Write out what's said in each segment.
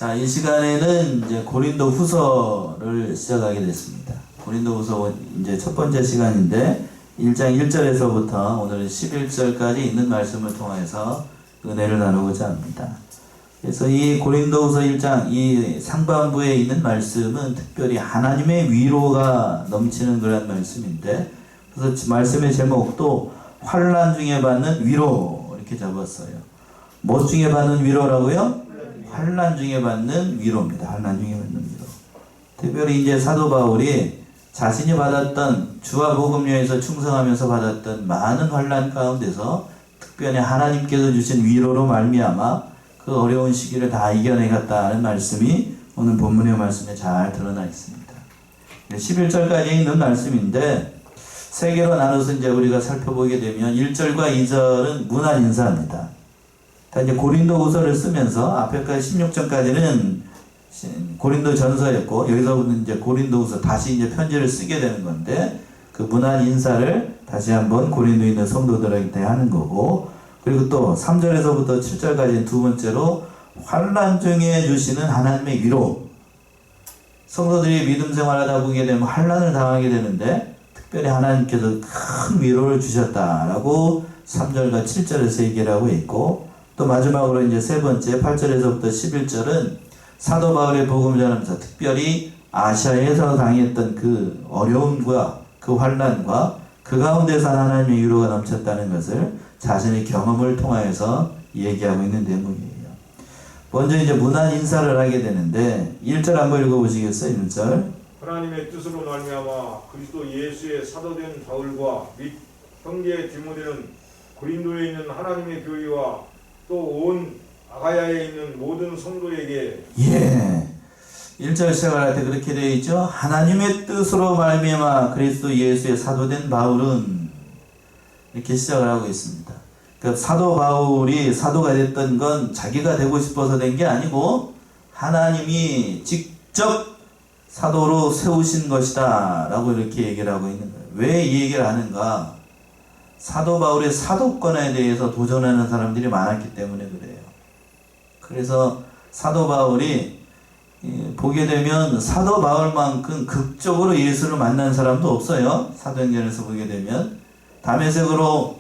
자, 이 시간에는 이제 고린도 후서를 시작하게 됐습니다. 고린도 후서 이제 첫 번째 시간인데 1장 1절에서부터 오늘 11절까지 있는 말씀을 통해서 은혜를 나누고자 합니다. 그래서 이 고린도 후서 1장 이 상반부에 있는 말씀은 특별히 하나님의 위로가 넘치는 그런 말씀인데, 그래서 말씀의 제목도 환난 중에 받는 위로 이렇게 잡았어요. 뭐 중에 받는 위로라고요? 환난 중에 받는 위로입니다. 환난 중에 받는 위로. 특별히 이제 사도 바울이 자신이 받았던 주와 복음료에서 충성하면서 받았던 많은 환난 가운데서 특별히 하나님께서 주신 위로로 말미암아 그 어려운 시기를 다 이겨내갔다는 말씀이 오늘 본문의 말씀에 잘 드러나 있습니다. 11절까지 있는 말씀인데 세 개로 나눠서 이제 우리가 살펴보게 되면 1절과 2절은 문안 인사입니다. 이제 고린도 후서를 쓰면서 앞에까지 16절까지는 고린도 전서였고, 여기서부터 이제 고린도 후서 다시 이제 편지를 쓰게 되는 건데, 그 문안 인사를 다시 한번 고린도에 있는 성도들에게 하는 거고, 그리고 또 3절에서부터 7절까지 두 번째로 환난 중에 주시는 하나님의 위로. 성도들이 믿음 생활하다 보게 되면 환난을 당하게 되는데 특별히 하나님께서 큰 위로를 주셨다라고 3절과 7절에서 얘기를 하고 있고, 또 마지막으로 이제 세 번째 8절에서부터 11절은 사도 바울의 복음을 전하면서 특별히 아시아에서 당했던 그 어려움과 그 환난과 그 가운데서 하나님의 위로가 넘쳤다는 것을 자신의 경험을 통하여서 얘기하고 있는 내용이에요. 먼저 이제 문안 인사를 하게 되는데 1절 한번 읽어보시겠어요? 1절. 하나님의 뜻으로 말미암아 그리스도 예수의 사도된 바울과 및 형제 디모데는 고린도에 있는 하나님의 교회와 또 온 아가야에 있는 모든 성도에게. 예. 1절 시작할 때 그렇게 되어 있죠. 하나님의 뜻으로 말미암아 그리스도 예수의 사도된 바울은 이렇게 시작을 하고 있습니다. 그 사도 바울이 사도가 됐던 건 자기가 되고 싶어서 된 게 아니고 하나님이 직접 사도로 세우신 것이다 라고 이렇게 얘기를 하고 있는 거예요. 왜 이 얘기를 하는가? 사도 바울의 사도권에 대해서 도전하는 사람들이 많았기 때문에 그래요. 그래서 사도 바울이 보게 되면 사도 바울만큼 극적으로 예수를 만난 사람도 없어요. 사도행전에서 보게 되면 다메섹으로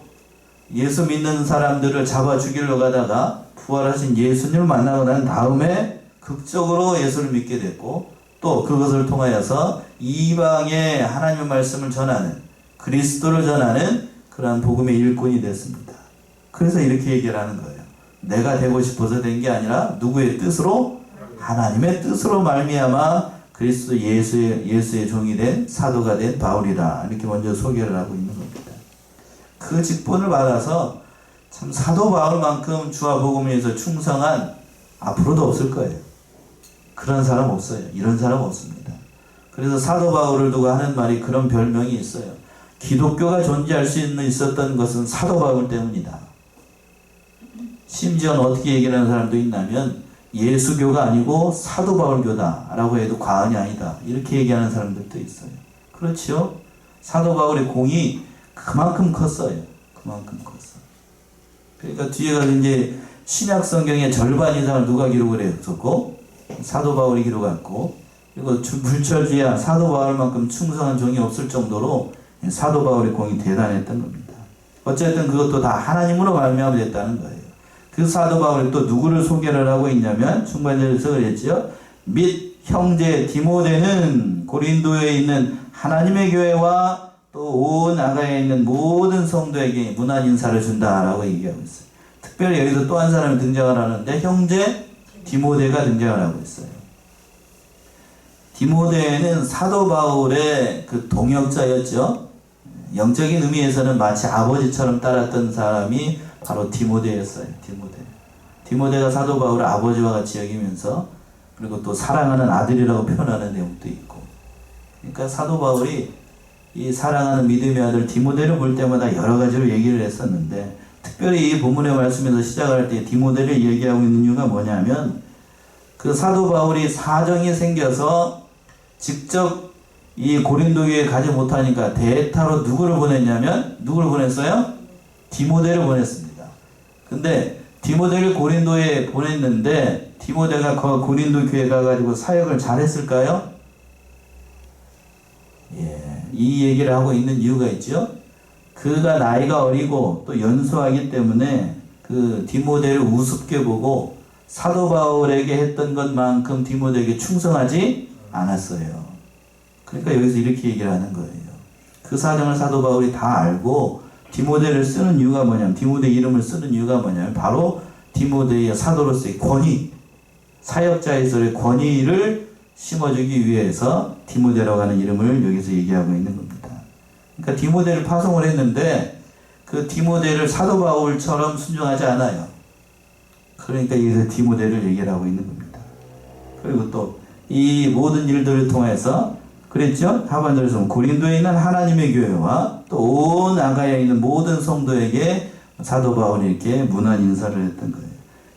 예수 믿는 사람들을 잡아 죽이려고 가다가 부활하신 예수님을 만나고 난 다음에 극적으로 예수를 믿게 됐고, 또 그것을 통하여서 이방의 하나님의 말씀을 전하는, 그리스도를 전하는 그러한 복음의 일꾼이 됐습니다. 그래서 이렇게 얘기를 하는 거예요. 내가 되고 싶어서 된 게 아니라 누구의 뜻으로? 하나님의 뜻으로 말미암아 그리스도 예수의 종이 된 사도가 된 바울이다. 이렇게 먼저 소개를 하고 있는 겁니다. 그 직분을 받아서 참 사도 바울만큼 주와 복음을 위해서 충성한 앞으로도 없을 거예요. 그런 사람 없어요. 이런 사람 없습니다. 그래서 사도 바울을 두고 하는 말이 그런 별명이 있어요. 기독교가 존재할 수 있었던 것은 사도 바울 때문이다. 심지어는 어떻게 얘기하는 사람도 있냐면 예수교가 아니고 사도 바울교다 라고 해도 과언이 아니다. 이렇게 얘기하는 사람들도 있어요. 그렇죠? 사도 바울의 공이 그만큼 컸어요. 그만큼 컸어. 그러니까 뒤에 가서 이제 신약 성경의 절반 이상을 누가 기록을 했었고 사도 바울이 기록했고, 그리고 불철주야 사도 바울만큼 충성한 종이 없을 정도로 사도 바울의 공이 대단했던 겁니다. 어쨌든 그것도 다 하나님으로 말미암아 됐다는 거예요. 그 사도 바울이 또 누구를 소개를 하고 있냐면 중반절에서 그랬죠. 및 형제 디모데는 고린도에 있는 하나님의 교회와 또 온 아가야에 있는 모든 성도에게 문안 인사를 준다라고 얘기하고 있어요. 특별히 여기서 또 한 사람이 등장을 하는데 형제 디모데가 등장을 하고 있어요. 디모데는 사도 바울의 그 동역자였죠. 영적인 의미에서는 마치 아버지처럼 따랐던 사람이 바로 디모데였어요. 디모데가 사도 바울을 아버지와 같이 여기면서, 그리고 또 사랑하는 아들이라고 표현하는 내용도 있고, 그러니까 사도 바울이 이 사랑하는 믿음의 아들 디모데를 볼 때마다 여러 가지로 얘기를 했었는데, 특별히 이 본문의 말씀에서 시작할 때 디모데를 얘기하고 있는 이유가 뭐냐면, 그 사도 바울이 사정이 생겨서 직접 이 고린도 교회에 가지 못하니까 대타로 누구를 보냈냐면, 누구를 보냈어요? 디모데를 보냈습니다. 근데 디모데를 고린도에 보냈는데 디모데가 고린도 교회 가가지고 사역을 잘했을까요? 예, 이 얘기를 하고 있는 이유가 있죠. 그가 나이가 어리고 또 연소하기 때문에 그 디모데를 우습게 보고 사도 바울에게 했던 것만큼 디모데에게 충성하지 않았어요. 그러니까 여기서 이렇게 얘기를 하는 거예요. 그 사정을 사도 바울이 다 알고 디모데를 쓰는 이유가 뭐냐면, 디모데 이름을 쓰는 이유가 뭐냐면 바로 디모데의 사도로서의 권위, 사역자에서의 권위를 심어주기 위해서 디모데라고 하는 이름을 여기서 얘기하고 있는 겁니다. 그러니까 디모데를 파송을 했는데 그 디모데를 사도 바울처럼 순종하지 않아요. 그러니까 여기서 디모데를 얘기를 하고 있는 겁니다. 그리고 또 이 모든 일들을 통해서 그랬죠? 하반절에서 고린도에 있는 하나님의 교회와 또 온 아가야에 있는 모든 성도에게 사도 바울이 이렇게 문안 인사를 했던 거예요.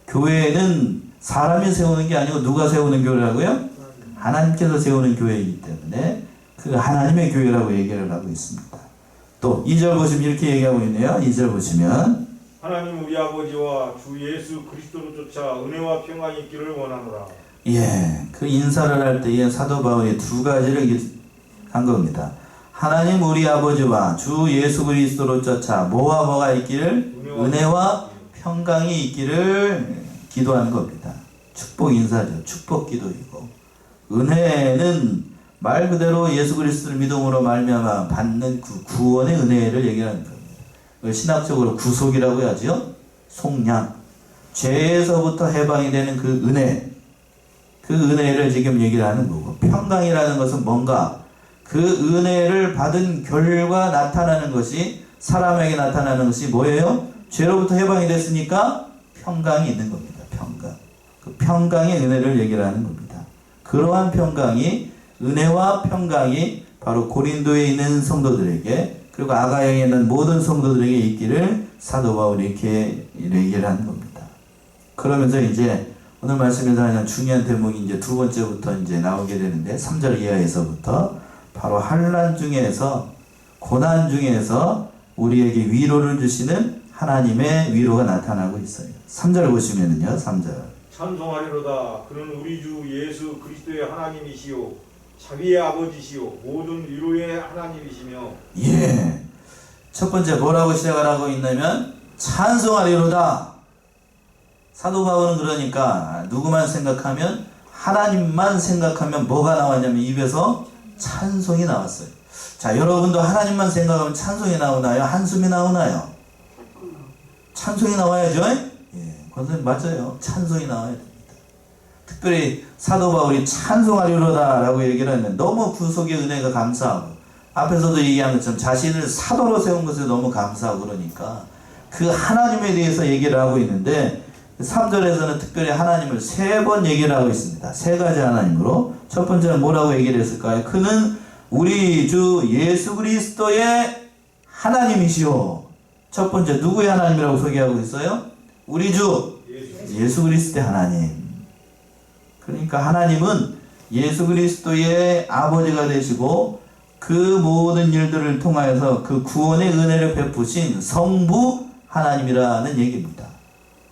교회는 사람이 세우는 게 아니고 누가 세우는 교회라고요? 하나님께서 세우는 교회이기 때문에 그 하나님의 교회라고 얘기를 하고 있습니다. 또 2절 보시면 이렇게 얘기하고 있네요. 2절 보시면 하나님 우리 아버지와 주 예수 그리스도로 쫓아 은혜와 평안이 있기를 원하노라. 예, 그 인사를 할 때에 사도 바울이 두 가지를 한 겁니다. 하나님 우리 아버지와 주 예수 그리스도로 쫓아 뭐가 있기를? 은혜와 평강이 있기를 기도하는 겁니다. 축복 인사죠. 축복 기도이고, 은혜는 말 그대로 예수 그리스도를 믿음으로 말미암아 받는 그 구원의 은혜를 얘기하는 겁니다. 신학적으로 구속이라고 하죠. 속량, 죄에서부터 해방이 되는 그 은혜, 그 은혜를 지금 얘기를 하는 거고, 평강이라는 것은 뭔가 그 은혜를 받은 결과 나타나는 것이, 사람에게 나타나는 것이 뭐예요? 죄로부터 해방이 됐으니까 평강이 있는 겁니다. 평강. 그 평강의 은혜를 얘기를 하는 겁니다. 그러한 평강이, 은혜와 평강이 바로 고린도에 있는 성도들에게 그리고 아가야에 있는 모든 성도들에게 있기를 사도 바울이 이렇게 얘기를 하는 겁니다. 그러면서 이제 오늘 말씀에서 하는 중요한 대목이 이제 두 번째부터 이제 나오게 되는데 3절 이하에서부터 바로 환난 중에서, 고난 중에서 우리에게 위로를 주시는 하나님의 위로가 나타나고 있어요. 3절 보시면은요, 3절. 찬송하리로다. 그는 우리 주 예수 그리스도의 하나님이시요 자비의 아버지시요 모든 위로의 하나님이시며. 예. 첫 번째 뭐라고 시작을 하고 있냐면 찬송하리로다. 사도 바울은 그러니까 누구만 생각하면, 하나님만 생각하면 뭐가 나왔냐면 입에서 찬송이 나왔어요. 자, 여러분도 하나님만 생각하면 찬송이 나오나요? 한숨이 나오나요? 찬송이 나와야죠? 예, 그건 맞아요. 찬송이 나와야 됩니다. 특별히 사도 바울이 찬송하리로다 라고 얘기를 했는데 너무 구속의 은혜가 감사하고, 앞에서도 얘기한 것처럼 자신을 사도로 세운 것에 너무 감사하고, 그러니까 그 하나님에 대해서 얘기를 하고 있는데 3절에서는 특별히 하나님을 3번 얘기를 하고 있습니다. 3가지 하나님으로. 첫 번째는 뭐라고 얘기를 했을까요? 그는 우리 주 예수 그리스도의 하나님이시오. 첫 번째 누구의 하나님이라고 소개하고 있어요? 우리 주 예수 그리스도의 하나님. 그러니까 하나님은 예수 그리스도의 아버지가 되시고 그 모든 일들을 통하여서 그 구원의 은혜를 베푸신 성부 하나님이라는 얘기입니다.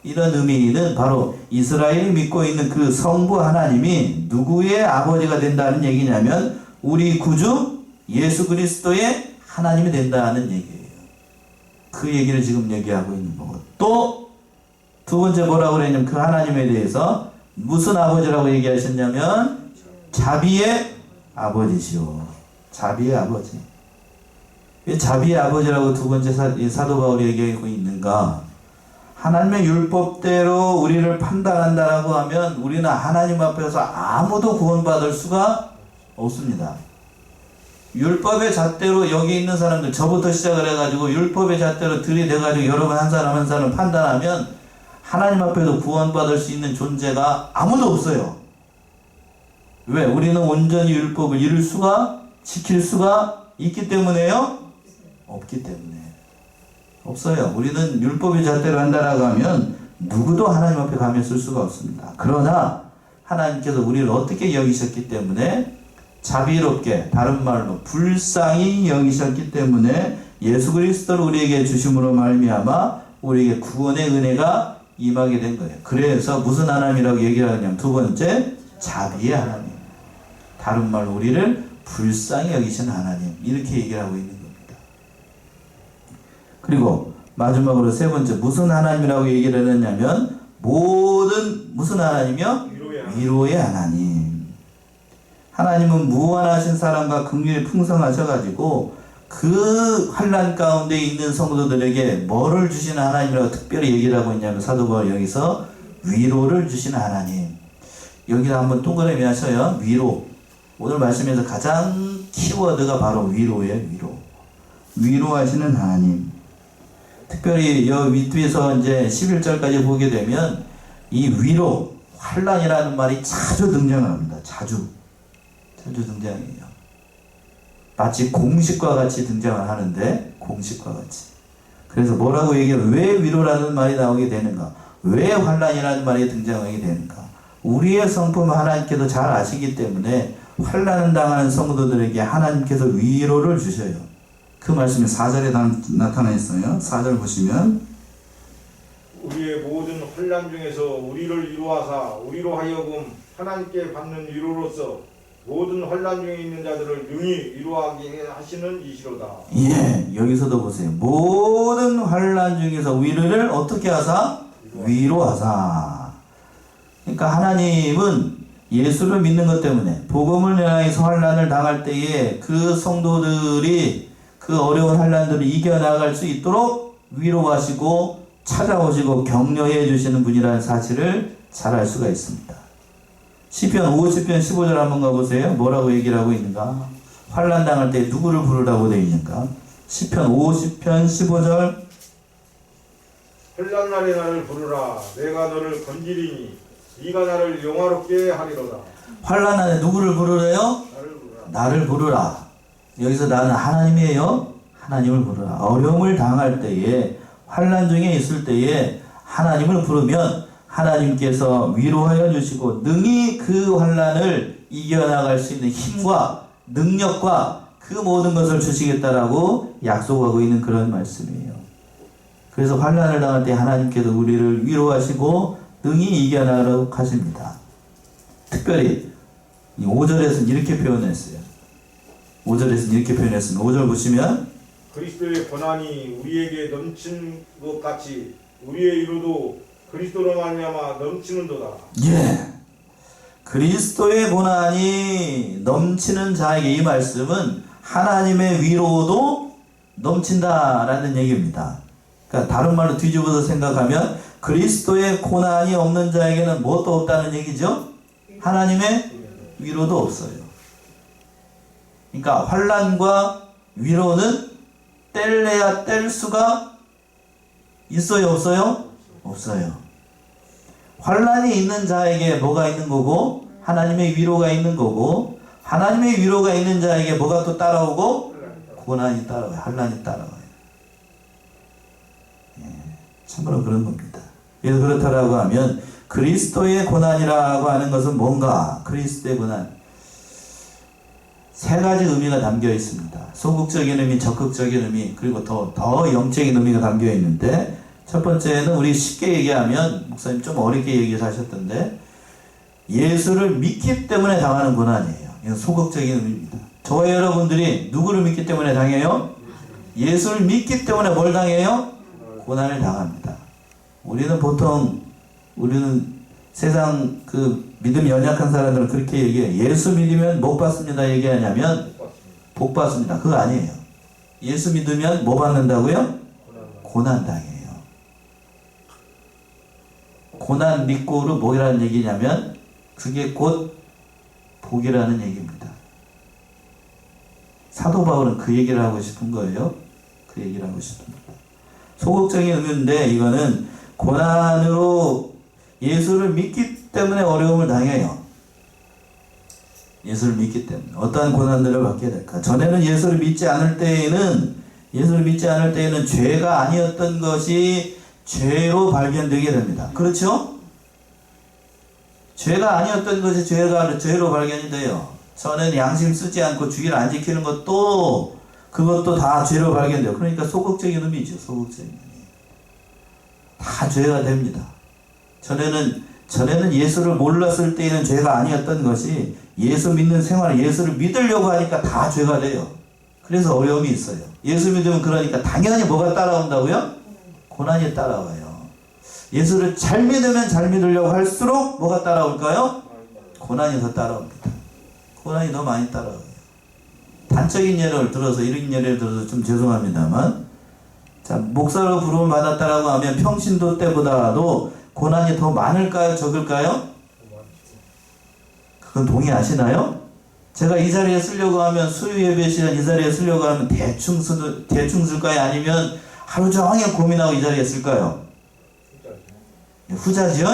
이런 의미는 바로 이스라엘이 믿고 있는 그 성부 하나님이 누구의 아버지가 된다는 얘기냐면 우리 구주 예수 그리스도의 하나님이 된다는 얘기예요. 그 얘기를 지금 얘기하고 있는 거고, 또 두 번째 뭐라고 그랬냐면 그 하나님에 대해서 무슨 아버지라고 얘기하셨냐면 자비의 아버지시오. 자비의 아버지. 왜 자비의 아버지라고 두 번째 사도 바울이 얘기하고 있는가? 하나님의 율법대로 우리를 판단한다라고 하면 우리는 하나님 앞에서 아무도 구원받을 수가 없습니다. 율법의 잣대로 여기 있는 사람들, 저부터 시작을 해가지고 율법의 잣대로 들이대가지고 여러분 한 사람 한 사람 판단하면 하나님 앞에서 구원받을 수 있는 존재가 아무도 없어요. 왜? 우리는 온전히 율법을 이룰 수가, 지킬 수가 있기 때문에요? 없기 때문에. 없어요. 우리는 율법의 잣대로 한다라고 하면 누구도 하나님 앞에 가면 쓸 수가 없습니다. 그러나 하나님께서 우리를 어떻게 여기셨기 때문에, 자비롭게, 다른 말로 불쌍히 여기셨기 때문에 예수 그리스도를 우리에게 주심으로 말미암아 우리에게 구원의 은혜가 임하게 된 거예요. 그래서 무슨 하나님이라고 얘기를 하냐면 두 번째, 자비의 하나님. 다른 말로 우리를 불쌍히 여기신 하나님. 이렇게 얘기를 하고 있는 겁니다. 그리고 마지막으로 세 번째, 무슨 하나님이라고 얘기를 했냐면 모든 무슨 하나님이요? 위로의 하나님. 하나님은 무한하신 사랑과 긍휼이 풍성하셔가지고 그 환난 가운데 있는 성도들에게 뭐를 주시는 하나님이라고 특별히 얘기를 하고 있냐면 사도 바울이 여기서 위로를 주시는 하나님. 여기다 한번 동그라미 하셔요. 위로. 오늘 말씀에서 가장 키워드가 바로 위로예요. 위로. 위로하시는 하나님. 특별히 여 윗뒤에서 이제 11절까지 보게 되면 이 위로, 환난이라는 말이 자주 등장합니다. 자주 등장해요. 마치 공식과 같이 등장을 하는데, 공식과 같이. 그래서 뭐라고 얘기해요? 왜 위로라는 말이 나오게 되는가? 왜 환난이라는 말이 등장하게 되는가? 우리의 성품 하나님께서 잘 아시기 때문에 환난을 당하는 성도들에게 하나님께서 위로를 주셔요. 그 말씀이 4절에 나타나 있어요. 4절 보시면 우리의 모든 환난 중에서 우리를 위로하사 우리로 하여금 하나님께 받는 위로로서 모든 환난 중에 있는 자들을 능히 위로하게 하시는 이시로다. 예, 여기서도 보세요. 모든 환난 중에서 위로를 어떻게 하사? 위로하사. 그러니까 하나님은 예수를 믿는 것 때문에 복음을 인하여서 환난을 당할 때에 그 성도들이 그 어려운 환난들을 이겨나갈 수 있도록 위로하시고 찾아오시고 격려해 주시는 분이라는 사실을 잘 알 수가 있습니다. 시편 50편 15절 한번 가보세요. 뭐라고 얘기를 하고 있는가? 환난 당할 때 누구를 부르라고 되어 있는가? 시편 50편 15절 환난 날에 나를 부르라. 내가 너를 건지리니 네가 나를 영화롭게 하리로다. 환난 날에 누구를 부르래요? 나를 부르라. 여기서 나는 하나님이에요. 하나님을 부르라. 어려움을 당할 때에, 환난 중에 있을 때에 하나님을 부르면 하나님께서 위로하여 주시고 능히 그 환난을 이겨나갈 수 있는 힘과 능력과 그 모든 것을 주시겠다라고 약속하고 있는 그런 말씀이에요. 그래서 환난을 당할 때 하나님께서 우리를 위로하시고 능히 이겨나가라고 하십니다. 특별히 5절에서는 이렇게 표현했어요. 5절에서는 이렇게 표현했습니다. 5절 보시면 그리스도의 고난이 우리에게 넘친 것 같이 우리의 위로도 그리스도로 말미암아 넘치는도다. 예, 그리스도의 고난이 넘치는 자에게 이 말씀은 하나님의 위로도 넘친다라는 얘기입니다. 그러니까 다른 말로 뒤집어서 생각하면 그리스도의 고난이 없는 자에게는 무엇도 없다는 얘기죠. 하나님의 위로도 없어요. 그러니까 환난과 위로는 뗄래야 뗄 수가 있어요, 없어요? 없어요. 환난이 있는 자에게 뭐가 있는 거고 하나님의 위로가 있는 거고, 하나님의 위로가 있는 자에게 뭐가 또 따라오고 고난이 따라와요. 환난이 따라와요. 예, 참으로 그런 겁니다. 그래서 그렇다라고 하면 그리스도의 고난이라고 하는 것은 뭔가? 그리스도의 고난 세 가지 의미가 담겨 있습니다. 소극적인 의미, 적극적인 의미, 그리고 더 영적인 의미가 담겨 있는데, 첫 번째는 우리 쉽게 얘기하면, 목사님 좀 어렵게 얘기를 하셨던데, 예수를 믿기 때문에 당하는 고난이에요. 이건 소극적인 의미입니다. 저와 여러분들이 누구를 믿기 때문에 당해요? 예수를 믿기 때문에 뭘 당해요? 고난을 당합니다. 우리는 세상 그 믿음이 연약한 사람들은 그렇게 얘기해요. 예수 믿으면 못 받습니다. 얘기하냐면 복 받습니다. 그거 아니에요. 예수 믿으면 뭐 받는다고요? 고난 당해요. 고난 믿고로 뭐라는 얘기냐면 그게 곧 복이라는 얘기입니다. 사도 바울은 그 얘기를 하고 싶은 거예요. 그 얘기를 하고 싶습니다. 소극적인 의미인데 이거는 고난으로 예수를 믿기 때문에 어려움을 당해요. 예수를 믿기 때문에 어떠한 고난들을 받게 될까? 전에는 예수를 믿지 않을 때에는 죄가 아니었던 것이 죄로 발견되게 됩니다. 그렇죠? 죄가 아니었던 것이 죄로 발견이 돼요. 전에는 양심 쓰지 않고 주의를 안 지키는 것도 그것도 다 죄로 발견돼요. 그러니까 소극적인 의미죠. 소극적인 의미. 다 죄가 됩니다. 전에는 예수를 몰랐을 때에는 죄가 아니었던 것이 예수 믿는 생활, 예수를 믿으려고 하니까 다 죄가 돼요. 그래서 어려움이 있어요. 예수 믿으면 그러니까 당연히 뭐가 따라온다고요? 고난이 따라와요. 예수를 잘 믿으면 잘 믿으려고 할수록 뭐가 따라올까요? 고난이 더 따라옵니다. 고난이 더 많이 따라와요. 단적인 예를 들어서, 이런 예를 들어서 좀 죄송합니다만, 자, 목사로 부름을 받았다라고 하면 평신도 때보다도 고난이 더 많을까요? 적을까요? 그건 동의하시나요? 제가 이 자리에 쓰려고 하면, 수요 예배 시간 이 자리에 쓰려고 하면 대충 쓸까요? 아니면 하루 종일 고민하고 이 자리에 쓸까요? 후자지요?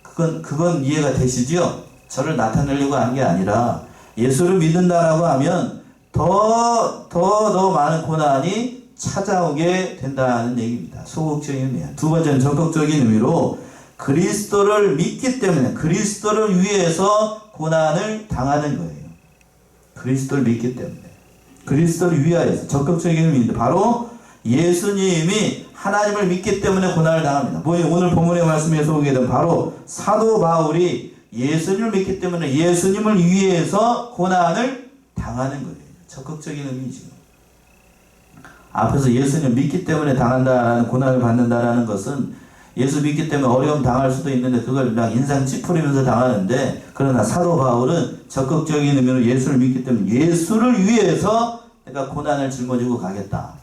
그건 이해가 되시죠? 저를 나타내려고 하는 게 아니라, 예수를 믿는다라고 하면 더 많은 고난이 찾아오게 된다는 얘기입니다. 소극적인 의미야. 두 번째는 적극적인 의미로 그리스도를 믿기 때문에, 그리스도를 위해서 고난을 당하는 거예요. 그리스도를 믿기 때문에, 그리스도를 위하여서, 적극적인 의미인데 바로 예수님이 하나님을 믿기 때문에 고난을 당합니다. 오늘 본문의 말씀에서 보게 되면 바로 사도 바울이 예수님을 믿기 때문에 예수님을 위해서 고난을 당하는 거예요. 적극적인 의미죠. 앞에서 예수님을 믿기 때문에 당한다라는, 고난을 받는다라는 것은 예수 믿기 때문에 어려움 당할 수도 있는데 그걸 그냥 인상 찌푸리면서 당하는데, 그러나 사도 바울은 적극적인 의미로 예수를 믿기 때문에 예수를 위해서 내가 고난을 짊어지고 가겠다.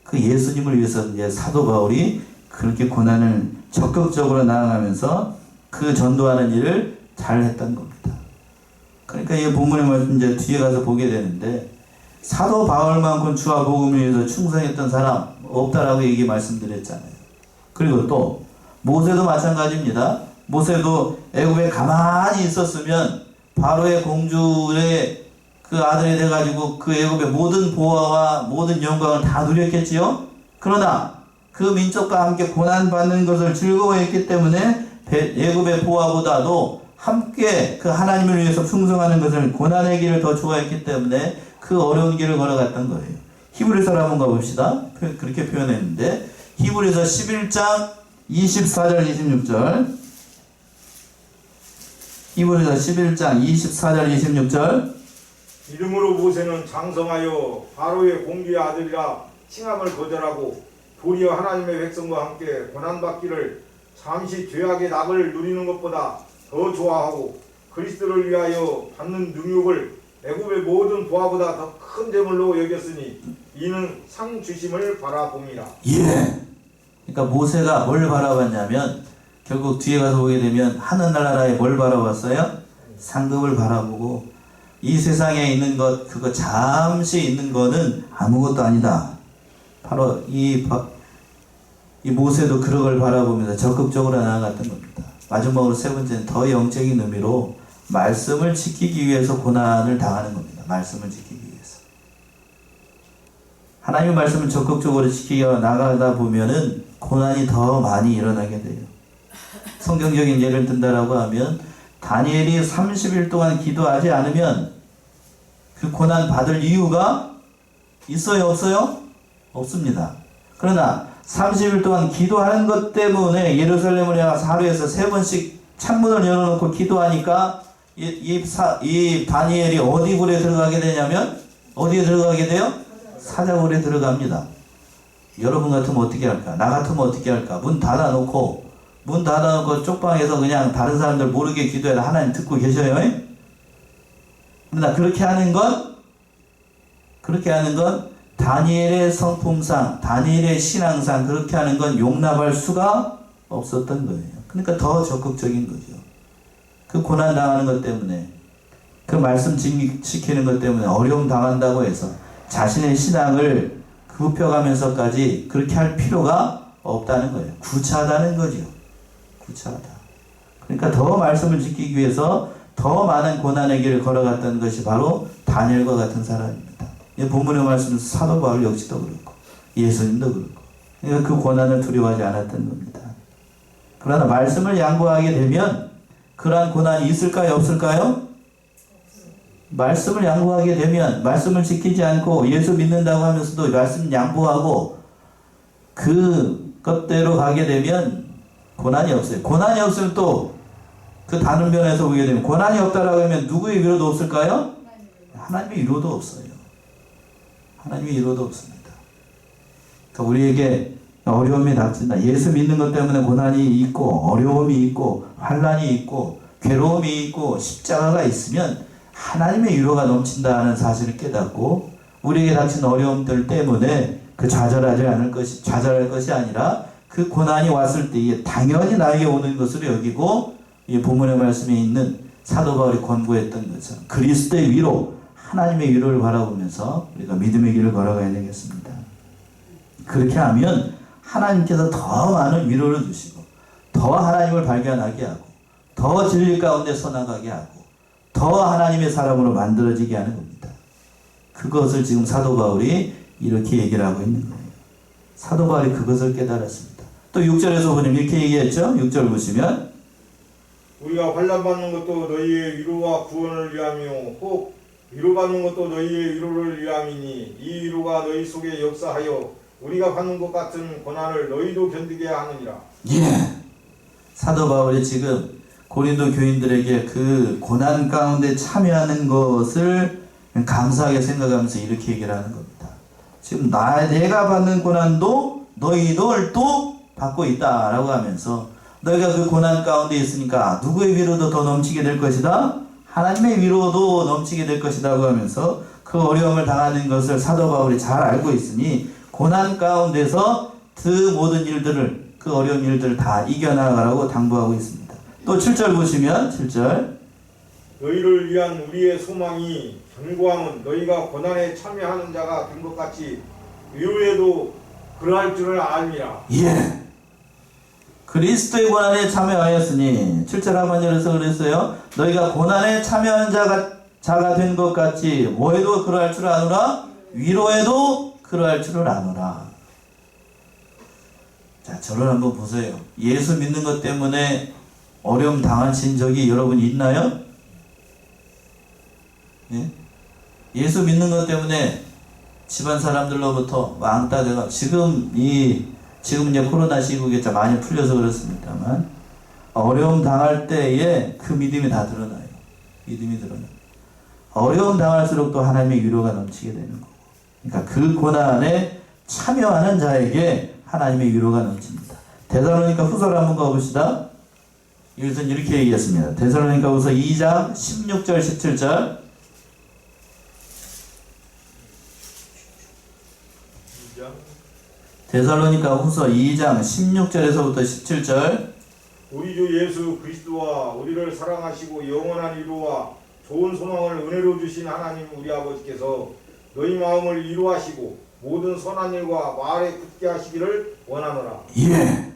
그 예수님을 위해서 이제 사도 바울이 그렇게 고난을 적극적으로 나아가면서 그 전도하는 일을 잘 했던 겁니다. 그러니까 이 본문의 말씀 이제 뒤에 가서 보게 되는데, 사도 바울만큼 주와 복음을 위해서 충성했던 사람 없다라고 얘기 말씀드렸잖아요. 그리고 또 모세도 마찬가지입니다. 모세도 애굽에 가만히 있었으면 바로의 공주의 그 아들이 돼가지고 그 애굽의 모든 보화와 모든 영광을 다 누렸겠지요. 그러나 그 민족과 함께 고난받는 것을 즐거워했기 때문에 애굽의 보화보다도 함께 그 하나님을 위해서 충성하는 것을, 고난의 길을 더 좋아했기 때문에 그 어려운 길을 걸어갔던 거예요. 히브리서를 한번 가봅시다. 그렇게 표현했는데, 히브리서 11장 24절 26절, 히브리서 11장 24절 26절. 이름으로 모세는 장성하여 바로의 공주의 아들이라 칭함을 거절하고 도리어 하나님의 백성과 함께 고난받기를 잠시 죄악의 낙을 누리는 것보다 더 좋아하고 그리스도를 위하여 받는 능욕을 애굽의 모든 보화보다 더 큰 재물로 여겼으니 이는 상 주심을 바라봅니다. 예. 그러니까 모세가 뭘 바라봤냐면, 결국 뒤에 가서 보게 되면 하늘나라에 뭘 바라봤어요? 상급을 바라보고, 이 세상에 있는 것, 그거 잠시 있는 거는 아무것도 아니다. 바로 이 모세도 그런 걸 바라보면서 적극적으로 나아갔던 겁니다. 마지막으로 세 번째는 더 영적인 의미로 말씀을 지키기 위해서 고난을 당하는 겁니다. 말씀을 지키기 위해서. 하나님의 말씀을 적극적으로 지키려 나가다 보면은 고난이 더 많이 일어나게 돼요. 성경적인 예를 든다라고 하면, 다니엘이 30일 동안 기도하지 않으면 그 고난 받을 이유가 있어요? 없어요? 없습니다. 그러나 30일 동안 기도하는 것 때문에 예루살렘을 향해서 하루에서 3번씩 창문을 열어놓고 기도하니까 이 다니엘이 어디 굴에 들어가게 되냐면, 어디에 들어가게 돼요? 사자굴에 들어갑니다. 여러분 같으면 어떻게 할까? 나 같으면 어떻게 할까? 문 닫아놓고 쪽방에서 그냥 다른 사람들 모르게 기도해라. 하나님 듣고 계셔요. 그러나 그렇게 하는 건 다니엘의 성품상, 다니엘의 신앙상 그렇게 하는 건 용납할 수가 없었던 거예요. 그러니까 더 적극적인 거죠. 그 고난 당하는 것 때문에, 그 말씀 지키는 것 때문에 어려움 당한다고 해서 자신의 신앙을 굽혀가면서까지 그렇게 할 필요가 없다는 거예요. 구차하다는 거죠. 구차하다. 그러니까 더 말씀을 지키기 위해서 더 많은 고난의 길을 걸어갔던 것이 바로 다니엘과 같은 사람입니다. 이 본문의 말씀, 사도 바울 역시도 그렇고 예수님도 그렇고, 그러니까 그 고난을 두려워하지 않았던 겁니다. 그러나 말씀을 양보하게 되면 그러한 고난이 있을까요? 없을까요? 말씀을 양보하게 되면, 말씀을 지키지 않고 예수 믿는다고 하면서도 말씀 양보하고 그 것대로 가게 되면 고난이 없어요. 고난이 없으면 또 그 다른 면에서 보게 되면 고난이 없다라고 하면 누구의 위로도 없을까요? 하나님의 위로도 없어요. 하나님의 위로도 없습니다. 그러니까 우리에게 어려움이 닥친다. 예수 믿는 것 때문에 고난이 있고 어려움이 있고 환난이 있고 괴로움이 있고 십자가가 있으면 하나님의 위로가 넘친다는 사실을 깨닫고 우리에게 닥친 어려움들 때문에 그 좌절할 것이 아니라 그 고난이 왔을 때에 당연히 나에게 오는 것으로 여기고 이 본문의 말씀에 있는 사도 바울이 권고했던 것처럼 그리스도의 위로, 하나님의 위로를 바라보면서 우리가 믿음의 길을 걸어가야 되겠습니다. 그렇게 하면 하나님께서 더 많은 위로를 주시고 더 하나님을 발견하게 하고 더 진리 가운데 서나가게 하고 더 하나님의 사람으로 만들어지게 하는 겁니다. 그것을 지금 사도 바울이 이렇게 얘기를 하고 있는 거예요. 사도 바울이 그것을 깨달았습니다. 또 6절에서 보면 이렇게 얘기했죠. 6절 보시면 우리가 환난받는 것도 너희의 위로와 구원을 위함이요 혹 위로받는 것도 너희의 위로를 위함이니 이 위로가 너희 속에 역사하여 우리가 받는 것 같은 고난을 너희도 견디게 하느니라. 예. 사도 바울이 지금 고린도 교인들에게 그 고난 가운데 참여하는 것을 감사하게 생각하면서 이렇게 얘기를 하는 겁니다. 지금 내가 받는 고난도 너희들 또 받고 있다라고 하면서 너희가 그 고난 가운데 있으니까 누구의 위로도 더 넘치게 될 것이다. 하나님의 위로도 넘치게 될 것이라고 하면서 그 어려움을 당하는 것을 사도 바울이 잘 알고 있으니 고난 가운데서 그 모든 일들을 그 어려운 일들을 다 이겨나가라고 당부하고 있습니다. 또 7절 보시면 7절 너희를 위한 우리의 소망이 견고함은 너희가 고난에 참여하는 자가 된 것 같이 위로에도 그러할 줄을 알미라. 예. 그리스도의 고난에 참여하였으니 7절 하반절에서 그랬어요. 너희가 고난에 참여하는 자가 된 것 같이 뭐에도 그러할 줄 아노라 위로에도 그러할 줄을 아노라. 자, 저를 한번 보세요. 예수 믿는 것 때문에 어려움 당하신 적이 여러분 있나요? 예? 예수 믿는 것 때문에 집안 사람들로부터 왕따 돼가 지금 이제 코로나 시국에 많이 풀려서 그렇습니다만 어려움 당할 때에 그 믿음이 다 드러나요. 믿음이 드러나요. 어려움 당할수록 또 하나님의 위로가 넘치게 되는 거고. 그러니까 그 고난에 참여하는 자에게 하나님의 위로가 넘칩니다. 데살로니가 후서를 한번 가봅시다. 이것은 이렇게 얘기했습니다. 데살로니가 후서 2장 16절 17절 데살로니가 후서 2장 16절에서부터 17절 우리 주 예수 그리스도와 우리를 사랑하시고 영원한 위로와 좋은 소망을 은혜로 주신 하나님 우리 아버지께서 너희 마음을 위로하시고 모든 선한 일과 말에 굳게 하시기를 원하노라. 예.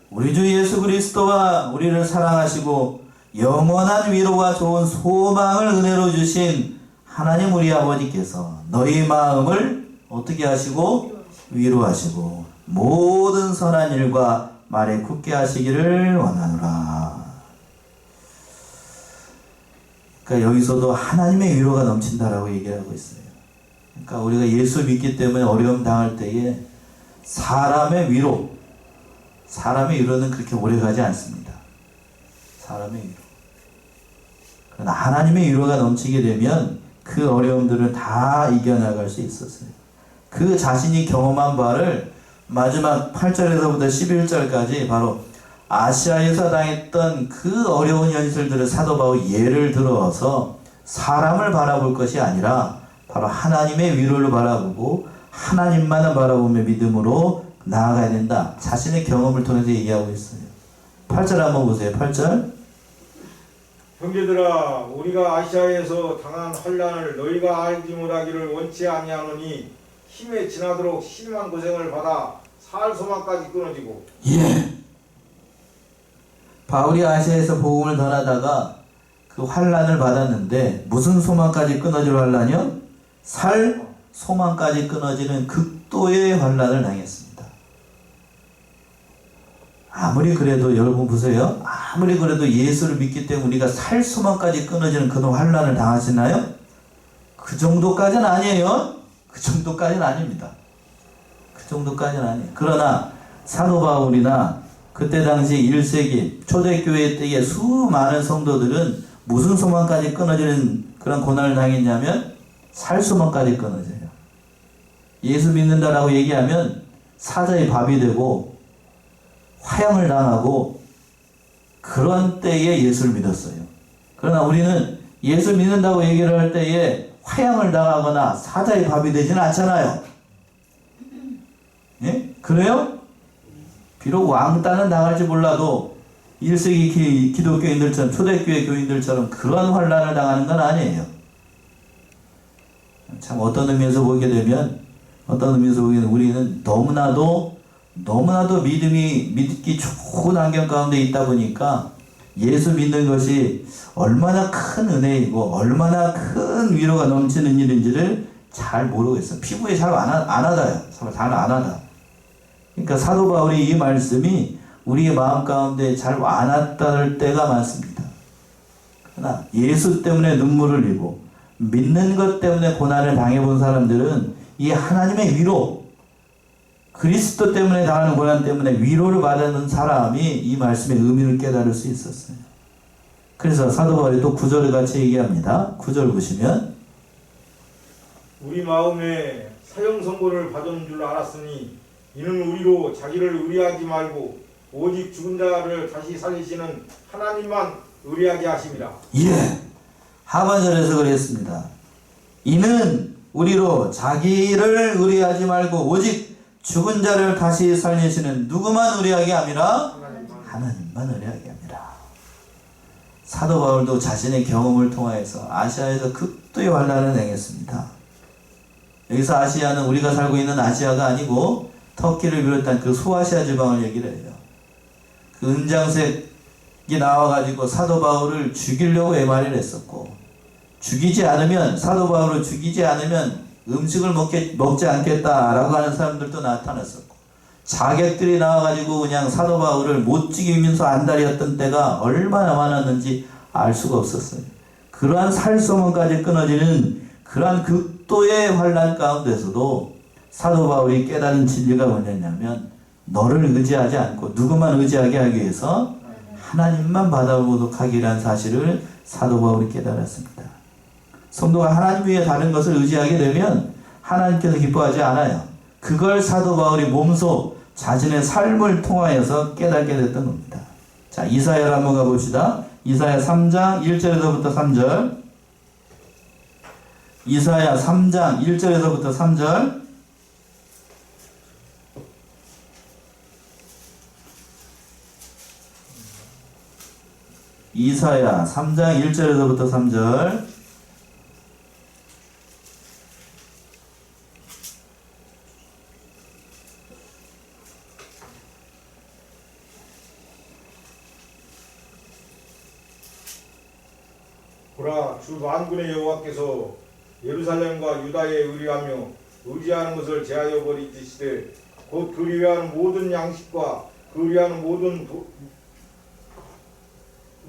우리 주 예수 그리스도와 우리를 사랑하시고 영원한 위로와 좋은 소망을 은혜로 주신 하나님 우리 아버지께서 너희 마음을 어떻게 하시고 위로하시고 모든 선한 일과 말에 굳게 하시기를 원하노라. 그러니까 여기서도 하나님의 위로가 넘친다라고 얘기하고 있어요. 그러니까 우리가 예수 믿기 때문에 어려움 당할 때에 사람의 위로는 그렇게 오래가지 않습니다. 사람의 위로. 그러나 하나님의 위로가 넘치게 되면 그 어려움들을 다 이겨나갈 수 있었어요. 그 자신이 경험한 바를 마지막 8절에서부터 11절까지 바로 아시아에서 당했던 그 어려운 현실들을 사도 바울이 예를 들어서 사람을 바라볼 것이 아니라 바로 하나님의 위로를 바라보고 하나님만을 바라보며 믿음으로 나아가야 된다. 자신의 경험을 통해서 얘기하고 있어요. 8절 한번 보세요. 8절 형제들아 우리가 아시아에서 당한 환난을 너희가 알지 못하기를 원치 아니하노니 힘에 지나도록 심한 고생을 받아 살 소망까지 끊어지고. 예. 바울이 아시아에서 복음을 전하다가 그 환난을 받았는데 무슨 소망까지 끊어질 환난이요? 살 소망까지 끊어지는 극도의 환난을 당했습니다. 아무리 그래도 여러분 보세요. 아무리 그래도 예수를 믿기 때문에 우리가 살 소망까지 끊어지는 그런 환난을 당하시나요? 그 정도까지는 아니에요. 그 정도까지는 아닙니다. 그 정도까지는 아니에요. 그러나 사도 바울이나 그때 당시 1세기 초대교회 때의 수많은 성도들은 무슨 소망까지 끊어지는 그런 고난을 당했냐면 살소망까지 끊어져요. 예수 믿는다라고 얘기하면 사자의 밥이 되고 화형을 당하고 그런 때에 예수를 믿었어요. 그러나 우리는 예수 믿는다고 얘기를 할 때에 화형을 당하거나 사자의 밥이 되지는 않잖아요. 예? 그래요? 비록 왕따는 당할지 몰라도 1세기 기독교인들처럼 초대교회 교인들처럼 그런 환난을 당하는 건 아니에요. 참 어떤 의미에서 보게 되면 우리는 너무나도 믿기 좋은 환경 가운데 있다 보니까 예수 믿는 것이 얼마나 큰 은혜이고 얼마나 큰 위로가 넘치는 일인지를 잘 모르고 있어요. 피부에 잘 안 와닿아요. 잘 안 와닿아. 그러니까 사도 바울이 이 말씀이 우리의 마음 가운데 잘 와닿을 때가 많습니다. 그러나 예수 때문에 눈물을 흘리고 믿는 것 때문에 고난을 당해본 사람들은 이 하나님의 위로, 그리스도 때문에 당하는 고난 때문에 위로를 받는 사람이 이 말씀의 의미를 깨달을 수 있었어요. 그래서 사도 바울이 또 9절을 같이 얘기합니다. 9절 보시면 우리 마음에 사형 선고를 받은 줄 알았으니 이는 우리로 자기를 의뢰하지 말고 오직 죽은 자를 다시 살리시는 하나님만 의뢰하게 하십니다. 예, 하반절에서 그랬습니다. 이는 우리로 자기를 의뢰하지 말고 오직 죽은 자를 다시 살리시는 누구만 의뢰하게 함이라? 하나님만 의뢰하게 합니다. 사도 바울도 자신의 경험을 통하여서 아시아에서 극도의 환난을 당했습니다. 여기서 아시아는 우리가 살고 있는 아시아가 아니고 터키를 비롯한 그 소아시아 지방을 얘기를 해요. 그 은장색이 나와가지고 사도 바울을 죽이려고 애말을 했었고, 사도 바울을 죽이지 않으면 음식을 먹지 않겠다라고 하는 사람들도 나타났었고, 자객들이 나와가지고 그냥 사도 바울을 못 죽이면서 안달이었던 때가 얼마나 많았는지 알 수가 없었어요. 그러한 살소문까지 끊어지는 그러한 극도의 환난 가운데서도 사도 바울이 깨달은 진리가 뭐냐면 너를 의지하지 않고 누구만 의지하게 하기 위해서 하나님만 바라보도록 하기란 사실을 사도 바울이 깨달았습니다. 성도가 하나님 위에 다른 것을 의지하게 되면 하나님께서 기뻐하지 않아요. 그걸 사도 바울이 몸소 자신의 삶을 통하여서 깨닫게 됐던 겁니다. 자, 이사야를 한번 가봅시다. 이사야 3장 1절에서부터 3절. 이사야 3장 1절에서부터 3절. 이사야 3장 1절에서부터 3절. 보라, 주 만군의 여호와께서 예루살렘과 유다에 의뢰하며 의지하는 것을 제하여 버리시되 곧 그 의뢰하는 모든 양식과 그 의뢰하는 모든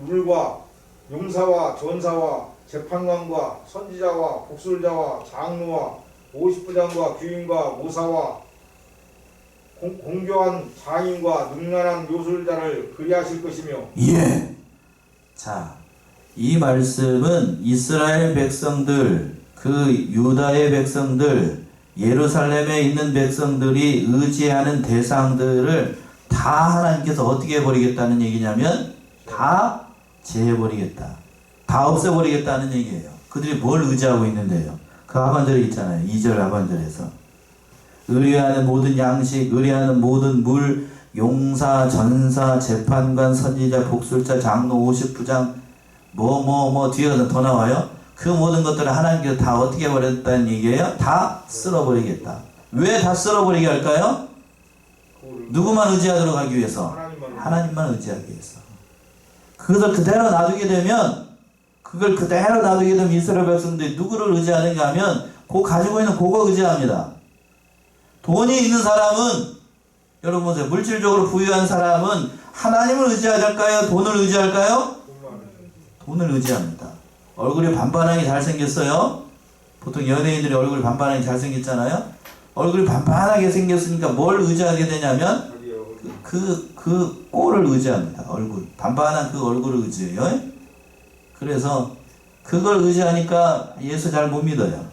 물과 용사와 전사와 재판관과 선지자와 복술자와 장로와 50부장과 귀인과 모사와 공교한 장인과 능란한 묘술자를 그리하실 것이며. 예. 자, 이 말씀은 이스라엘 백성들, 그 유다의 백성들, 예루살렘에 있는 백성들이 의지하는 대상들을 다 하나님께서 어떻게 해버리겠다는 얘기냐면 다 제해버리겠다. 다 없애버리겠다는 얘기예요. 그들이 뭘 의지하고 있는데요? 그 하반절에 있잖아요. 2절 하반절에서. 의뢰하는 모든 양식, 의뢰하는 모든 물, 용사, 전사, 재판관, 선지자, 복술자, 장로, 50부장, 뒤에 더 나와요. 그 모든 것들을 하나님께서 다 어떻게 해버렸다는 얘기예요? 다 쓸어버리겠다. 왜 다 쓸어버리게 할까요? 누구만 의지하도록 하기 위해서? 하나님만 의지하기 위해서. 그것을 그대로 놔두게 되면 이스라엘 백성들이 누구를 의지하는가 하면 가지고 있는 그거 의지합니다. 돈이 있는 사람은, 여러분 보세요. 물질적으로 부유한 사람은 하나님을 의지할까요? 돈을 의지할까요? 돈을 의지합니다. 얼굴이 반반하게 잘생겼어요. 보통 연예인들이 얼굴이 반반하게 잘생겼잖아요. 얼굴이 반반하게 생겼으니까 뭘 의지하게 되냐면 그 꼴을 의지합니다. 얼굴. 반반한 그 얼굴을 의지해요. 그래서 그걸 의지하니까 예수 잘 못 믿어요.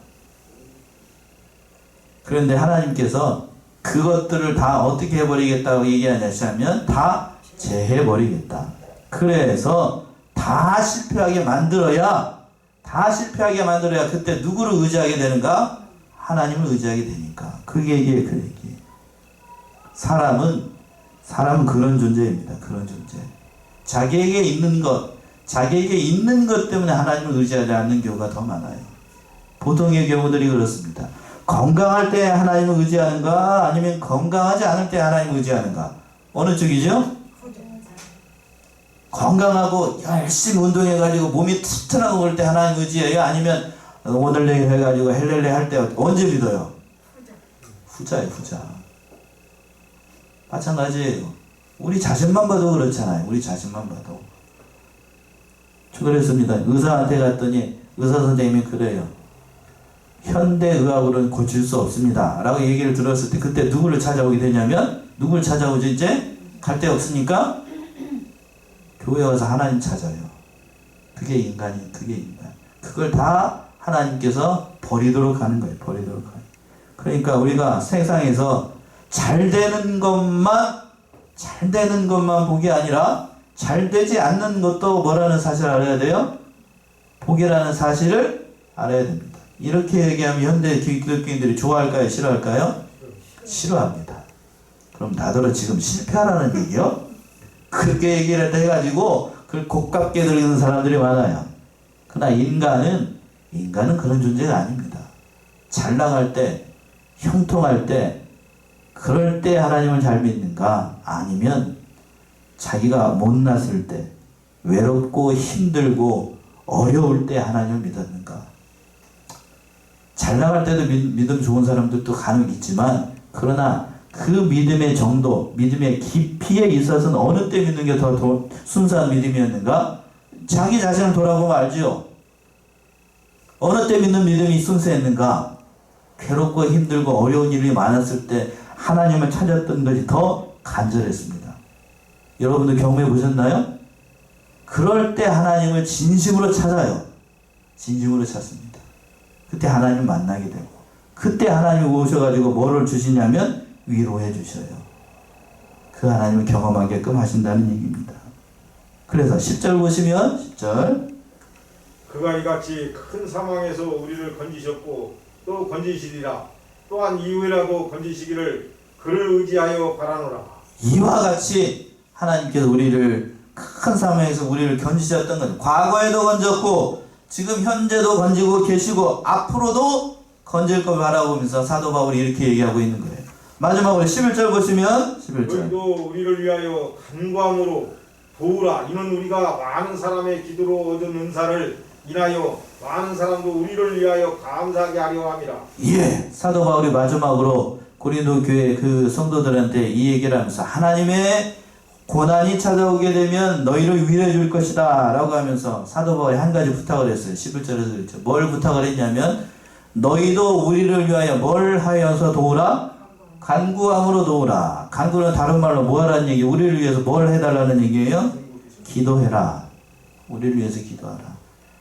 그런데 하나님께서 그것들을 다 어떻게 해버리겠다고 얘기하냐면 다 제해버리겠다. 그래서 다 실패하게 만들어야 그때 누구를 의지하게 되는가? 하나님을 의지하게 되니까. 그 얘기예요. 그 얘기. 사람은 그런 존재입니다. 그런 존재. 자기에게 있는 것 때문에 하나님을 의지하지 않는 경우가 더 많아요. 보통의 경우들이 그렇습니다. 건강할 때 하나님을 의지하는가? 아니면 건강하지 않을 때 하나님을 의지하는가? 어느 쪽이죠? 건강하고 열심히 운동해가지고 몸이 튼튼하고 그럴 때 하나님 의지해요? 아니면 오늘 내일 해가지고 헬렐레 할 때 언제 믿어요? 후자예요, 후자. 마찬가지예요. 우리 자신만 봐도 그렇잖아요. 우리 자신만 봐도. 저 그랬습니다. 의사한테 갔더니 의사 선생님이 그래요. 현대의학으로는 고칠 수 없습니다. 라고 얘기를 들었을 때 그때 누구를 찾아오게 되냐면 누구를 찾아오지 이제? 갈 데 없으니까 교회 와서 하나님 찾아요. 그게 인간. 그걸 다 하나님께서 버리도록 하는 거예요. 버리도록 하는. 그러니까 우리가 세상에서 잘 되는 것만 복이 아니라 잘 되지 않는 것도 뭐라는 사실을 알아야 돼요? 복이라는 사실을 알아야 됩니다. 이렇게 얘기하면 현대 기독교인들이 좋아할까요? 싫어할까요? 싫어합니다. 그럼 나더러 지금 실패하라는 얘기요? 그렇게 얘기를 해가지고 그걸 고깝게 들리는 사람들이 많아요. 그러나 인간은 그런 존재가 아닙니다. 잘 나갈 때, 형통할 때, 그럴 때 하나님을 잘 믿는가? 아니면 자기가 못났을 때, 외롭고 힘들고 어려울 때 하나님을 믿었는가? 잘 나갈 때도 믿음 좋은 사람들도 간혹 있지만, 그러나 그 믿음의 정도, 믿음의 깊이에 있어서는 어느 때 믿는 게 더 순수한 믿음이었는가? 자기 자신을 돌아보면 알지요. 어느 때 믿는 믿음이 순수했는가? 괴롭고 힘들고 어려운 일이 많았을 때 하나님을 찾았던 것이 더 간절했습니다. 여러분들 경험해 보셨나요? 그럴 때 하나님을 진심으로 찾아요. 진심으로 찾습니다. 그때 하나님을 만나게 되고, 그때 하나님이 오셔가지고 뭐를 주시냐면 위로해 주셔요. 그 하나님을 경험하게끔 하신다는 얘기입니다. 그래서 10절 보시면 10절 그가 이같이 큰 사망에서 우리를 건지셨고 또 건지시리라. 또한 이후에라도 건지시기를 그를 의지하여 바라노라. 이와 같이 하나님께서 우리를 큰 사망에서 우리를 건지셨던 것, 과거에도 건졌고 지금 현재도 건지고 계시고 앞으로도 건질 걸 바라보면서 사도 바울이 이렇게 얘기하고 있는 거예요. 마지막으로 11절 보시면 11절 너희도 우리를 위하여 간구함으로 도우라. 이는 우리가 많은 사람의 기도로 얻은 은사를 인하여 많은 사람도 우리를 위하여 감사하게 하려 함이라. 예, 사도 바울이 마지막으로 고린도 교회 그 성도들한테 이 얘기를 하면서 하나님의 고난이 찾아오게 되면 너희를 위로해 줄 것이다 라고 하면서 사도 바울이 한 가지 부탁을 했어요. 11절에서 그랬죠. 뭘 부탁을 했냐면 너희도 우리를 위하여 뭘 하여서 도우라? 간구함으로 도우라. 간구는 다른 말로 뭐 하라는 얘기? 우리를 위해서 뭘 해달라는 얘기예요? 기도해라. 우리를 위해서 기도하라.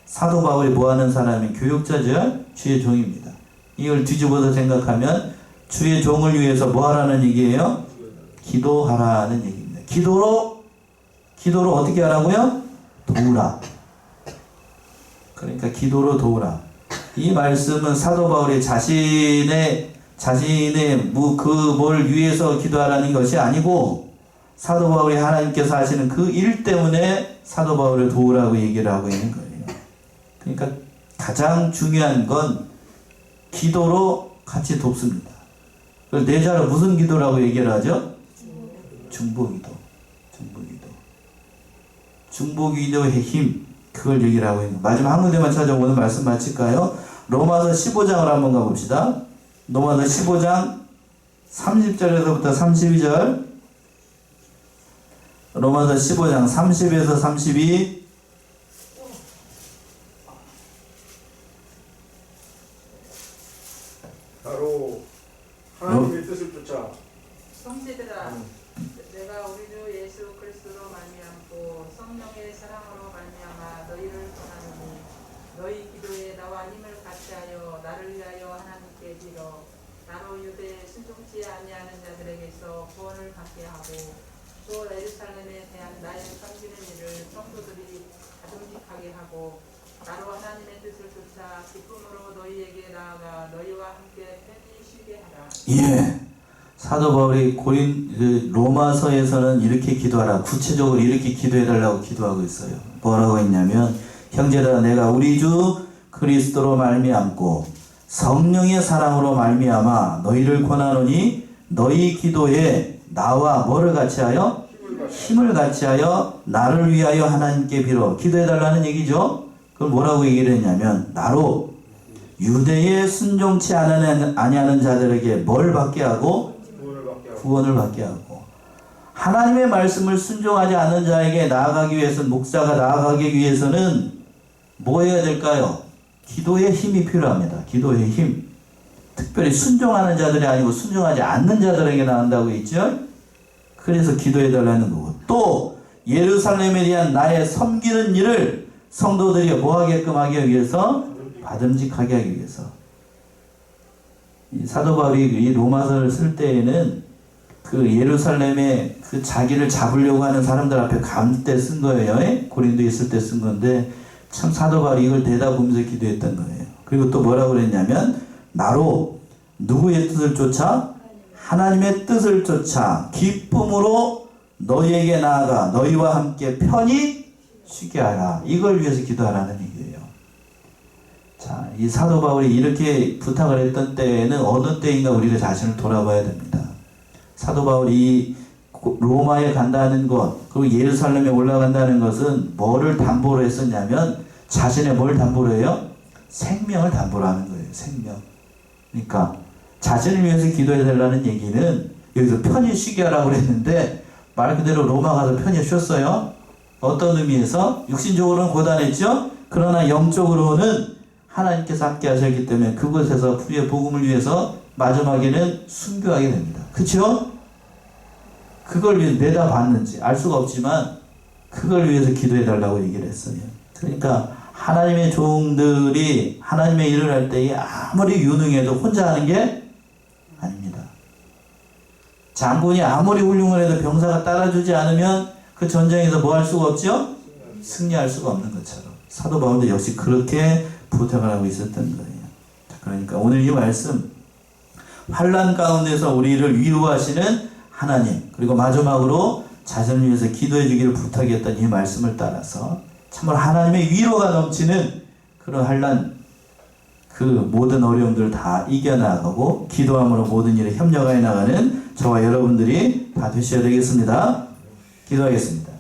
사도 바울이 뭐 하는 사람이 교육자죠? 주의 종입니다. 이걸 뒤집어서 생각하면 주의 종을 위해서 뭐 하라는 얘기예요? 기도하라는 얘기입니다. 기도로 어떻게 하라고요? 도우라. 그러니까 기도로 도우라. 이 말씀은 사도 바울이 자신의 뭘 위해서 기도하라는 것이 아니고 사도 바울이 하나님께서 하시는 그 일 때문에 사도 바울을 도우라고 얘기를 하고 있는 거예요. 그러니까 가장 중요한 건 기도로 같이 돕습니다. 그걸 내자로 무슨 기도라고 얘기를 하죠? 중보기도. 중보기도의 힘, 그걸 얘기를 하고 있는 거예요. 마지막 한 군데만 찾아보는 말씀 마칠까요? 로마서 15장을 한번 가봅시다. 로마서 15장 30절에서부터 32절. 로마서 15장 30에서 32. 바로 하나님의 뜻을 쫓아. 형제들아, 내가 사랑으로 말미암아 너희를 구하노니 너희 기도에 나와 힘을 같이하여 나를 위하여 하나님께 빌어 나로 유대에 순종치 아니하는 자들에게서 구원을 받게 하고 또 예루살렘에 대한 나의 섬기는 일을 성도들이 가슴직하게 하고 나로 하나님의 뜻을 쫓아 기쁨으로 너희에게 나아가 너희와 함께 편히 쉬게 하라. 예. 사도 바울이 로마서에서는 이렇게 기도하라. 구체적으로 이렇게 기도해달라고 기도하고 있어요. 뭐라고 했냐면, 형제들아 내가 우리 주 그리스도로 말미암고 성령의 사랑으로 말미암아 너희를 권하노니 너희 기도에 나와 뭐를 같이하여? 힘을 같이하여 나를 위하여 하나님께 빌어. 기도해달라는 얘기죠. 그걸 뭐라고 얘기를 했냐면, 나로 유대에 순종치 아니하는 자들에게 뭘 받게 하고? 구원을 받게 하고. 하나님의 말씀을 순종하지 않는 자에게 나아가기 위해서는, 목사가 나아가기 위해서는 뭐 해야 될까요? 기도의 힘이 필요합니다. 기도의 힘. 특별히 순종하는 자들이 아니고 순종하지 않는 자들에게 나온다고 했죠. 그래서 기도해달라는 거고, 또 예루살렘에 대한 나의 섬기는 일을 성도들이 뭐하게끔 하기 위해서? 받음직하게 하기 위해서. 이 사도 바울이 이 로마서를 쓸 때에는 그 예루살렘에 그 자기를 잡으려고 하는 사람들 앞에 갈 때 쓴 거예요. 고린도에 있을 때 쓴 건데, 참 사도 바울이 이걸 대다보면서 기도했던 거예요. 그리고 또 뭐라고 그랬냐면, 나로 누구의 뜻을 쫓아? 하나님의 뜻을 쫓아 기쁨으로 너희에게 나아가 너희와 함께 편히 쉬게 하라. 이걸 위해서 기도하라는 얘기예요. 자, 이 사도 바울이 이렇게 부탁을 했던 때에는 어느 때인가 우리가 자신을 돌아봐야 됩니다. 사도 바울이 로마에 간다는 것, 그리고 예루살렘에 올라간다는 것은 뭐를 담보로 했었냐면, 자신의 뭘 담보로 해요? 생명을 담보로 하는 거예요. 생명. 그러니까 자신을 위해서 기도해 달라는 얘기는, 여기서 편히 쉬게 하라고 그랬는데 말 그대로 로마 가서 편히 쉬었어요. 어떤 의미에서? 육신적으로는 고단했죠. 그러나 영적으로는 하나님께서 함께 하셨기 때문에 그곳에서 우리의 복음을 위해서 마지막에는 순교하게 됩니다. 그렇죠? 그걸 위해서 내다봤는지 알 수가 없지만 그걸 위해서 기도해 달라고 얘기를 했어요. 그러니까 하나님의 종들이 하나님의 일을 할 때에 아무리 유능해도 혼자 하는 게 아닙니다. 장군이 아무리 훌륭해도 병사가 따라주지 않으면 그 전쟁에서 뭐 할 수가 없죠? 승리할 수가 없는 것처럼 사도 바울도 역시 그렇게 부탁을 하고 있었던 거예요. 그러니까 오늘 이 말씀, 환난 가운데서 우리를 위로하시는 하나님, 그리고 마지막으로 자신을 위해서 기도해 주기를 부탁했던 이 말씀을 따라서 참으로 하나님의 위로가 넘치는 그런 환난, 그 모든 어려움들을 다 이겨나가고 기도함으로 모든 일에 협력하여 나가는 저와 여러분들이 다 되셔야 되겠습니다. 기도하겠습니다.